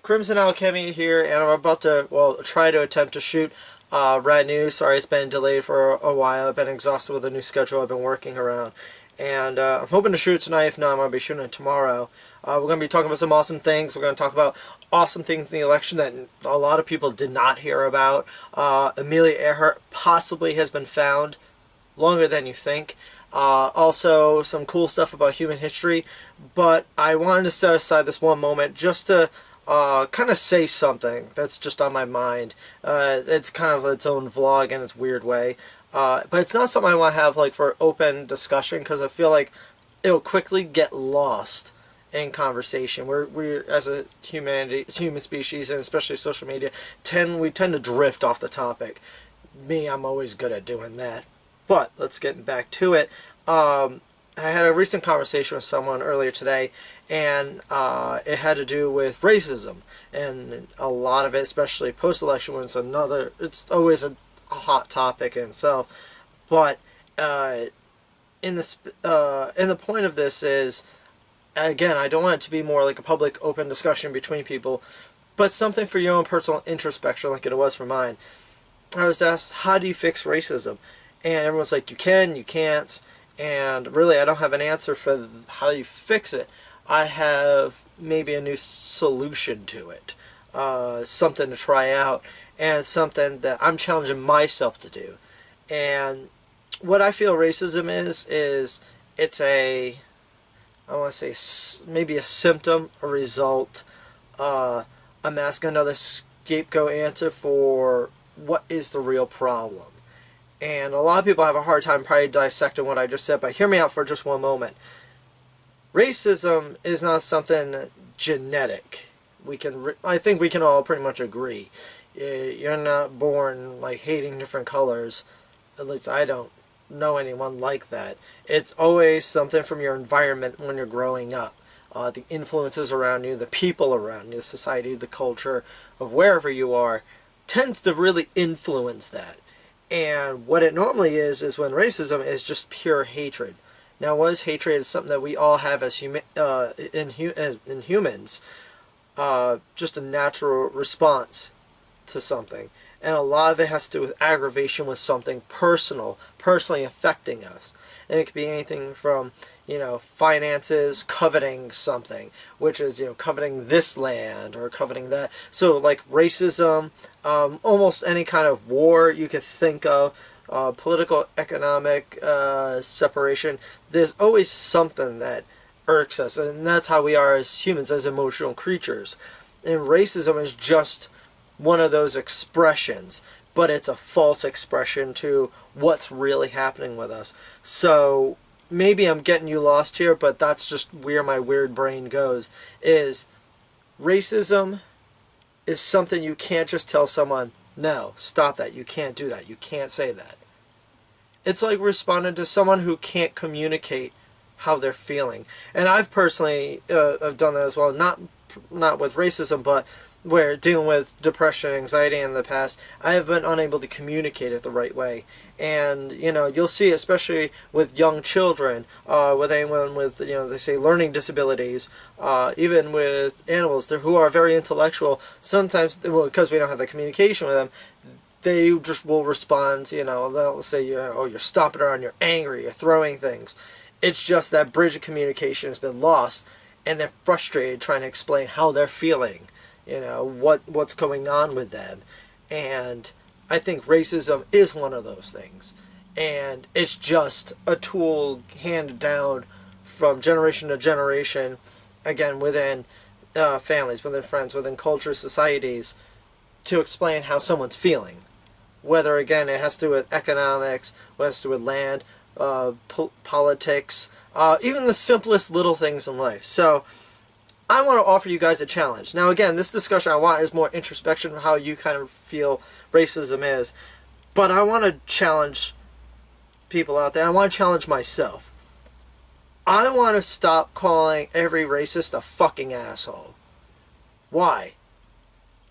Crimson Al-Khemia here, and I'm about to, try to attempt to shoot Rad News. Sorry, it's been delayed for a while. I've been exhausted with the new schedule I've been working around. And I'm hoping to shoot it tonight. If not, I'm going to be shooting it tomorrow. We're going to be talking about some awesome things. We're going to talk about awesome things in the election that a lot of people did not hear about. Amelia Earhart possibly has been found longer than you think. Also, some cool stuff about human history. But I wanted to set aside this one moment just to kind of say something that's just on my mind. It's kind of its own vlog in its weird way. But it's not something I want to have like for open discussion, because I feel like it'll quickly get lost in conversation. We're as a human species, and especially social media, we tend to drift off the topic. Me, I'm always good at doing that. But let's get back to it. I had a recent conversation with someone earlier today, and it had to do with racism, and a lot of it, especially post-election, when it's always a hot topic in itself. But in the point of this is, again, I don't want it to be more like a public, open discussion between people, but something for your own personal introspection, like it was for mine. I was asked, how do you fix racism? And everyone's like, you can, you can't. And really, I don't have an answer for how you fix it. I have maybe a new solution to it. Something to try out. And something that I'm challenging myself to do. And what I feel racism is it's I want to say maybe a symptom, a result, a mask, another scapegoat answer for what is the real problem. And a lot of people have a hard time probably dissecting what I just said, but hear me out for just one moment. Racism is not something genetic. I think we can all pretty much agree. You're not born like hating different colors. At least I don't know anyone like that. It's always something from your environment when you're growing up. The influences around you, the people around you, the society, the culture of wherever you are tends to really influence that. And what it normally is when racism is just pure hatred. Now, what is hatred? Is something that we all have as in humans. Just a natural response to something. And a lot of it has to do with aggravation with something personally affecting us. And it could be anything from, finances, coveting something, which is, coveting this land or coveting that. So like racism, almost any kind of war you could think of, political, economic separation, there's always something that irks us. And that's how we are as humans, as emotional creatures. And racism is just one of those expressions, but it's a false expression to what's really happening with us. So maybe I'm getting you lost here, but that's just where my weird brain goes, is racism is something you can't just tell someone, no, stop that, you can't do that, you can't say that. It's like responding to someone who can't communicate how they're feeling. And I've personally have done that as well, not with racism, but where dealing with depression and anxiety in the past, I have been unable to communicate it the right way. And, you'll see, especially with young children, with anyone with, they say learning disabilities, even with animals who are very intellectual, sometimes, because we don't have the communication with them, they just will respond, they'll say, you're stomping around, you're angry, you're throwing things. It's just that bridge of communication has been lost, and they're frustrated trying to explain how they're feeling. What's going on with them. And I think racism is one of those things. And it's just a tool handed down from generation to generation, again, within families, within friends, within cultures, societies, to explain how someone's feeling. Whether, again, it has to do with economics, whether it has to do with land, politics, even the simplest little things in life. So I want to offer you guys a challenge. Now, again, this discussion I want is more introspection of how you kind of feel racism is. But I want to challenge people out there. I want to challenge myself. I want to stop calling every racist a fucking asshole. Why?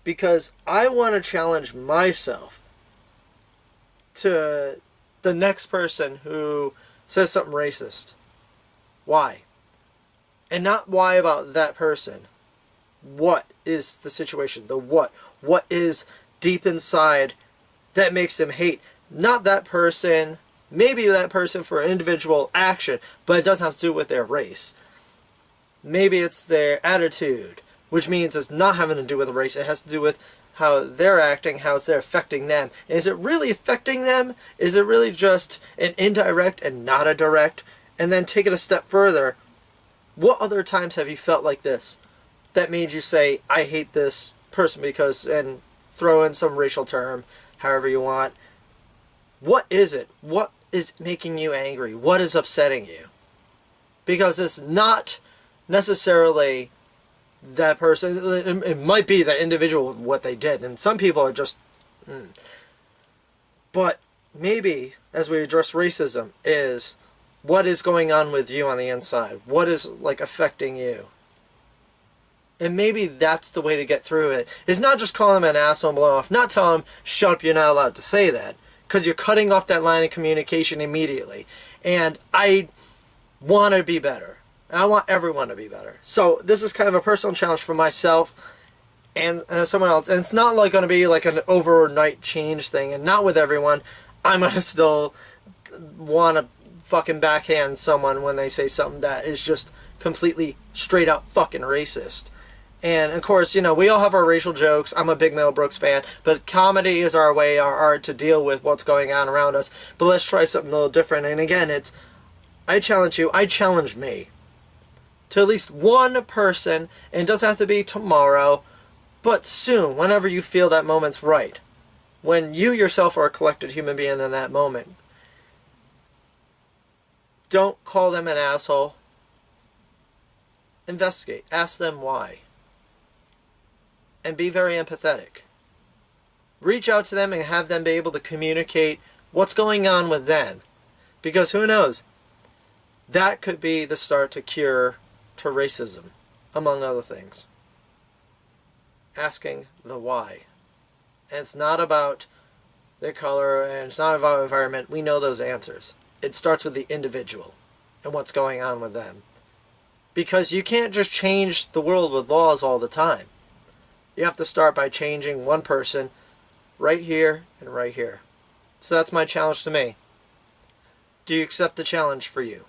Because I want to challenge myself to the next person who says something racist. Why? And not why about that person, what is the situation, the what is deep inside that makes them hate not that person, maybe that person for individual action, but it doesn't have to do with their race. Maybe it's their attitude, which means it's not having to do with race. It has to do with how they're acting, how it's affecting them. And is it really affecting them? Is it really just an indirect and not a direct? And then take it a step further. What other times have you felt like this that made you say, I hate this person because, and throw in some racial term, however you want. What is it? What is making you angry? What is upsetting you? Because it's not necessarily that person. It might be the individual, what they did. And some people are just... But maybe, as we address racism, is what is going on with you on the inside? What is, like, affecting you? And maybe that's the way to get through it. It's not just calling him an asshole and blow off. Not tell him, shut up, you're not allowed to say that. Because you're cutting off that line of communication immediately. And I want to be better. And I want everyone to be better. So this is kind of a personal challenge for myself and someone else. And it's not like going to be like an overnight change thing. And not with everyone. I'm going to still want to fucking backhand someone when they say something that is just completely straight up fucking racist. And, of course, you know, we all have our racial jokes. I'm a big Mel Brooks fan. But comedy is our way, our art, to deal with what's going on around us. But let's try something a little different. And, again, it's, I challenge you, I challenge me, to at least one person, and it doesn't have to be tomorrow, but soon, whenever you feel that moment's right. When you yourself are a collected human being in that moment. Don't call them an asshole. Investigate. Ask them why. And be very empathetic. Reach out to them and have them be able to communicate what's going on with them. Because who knows? That could be the start to cure to racism, among other things. Asking the why. And it's not about their color, and it's not about environment. We know those answers. It starts with the individual and what's going on with them. Because you can't just change the world with laws all the time. You have to start by changing one person right here and right here. So that's my challenge to me. Do you accept the challenge for you?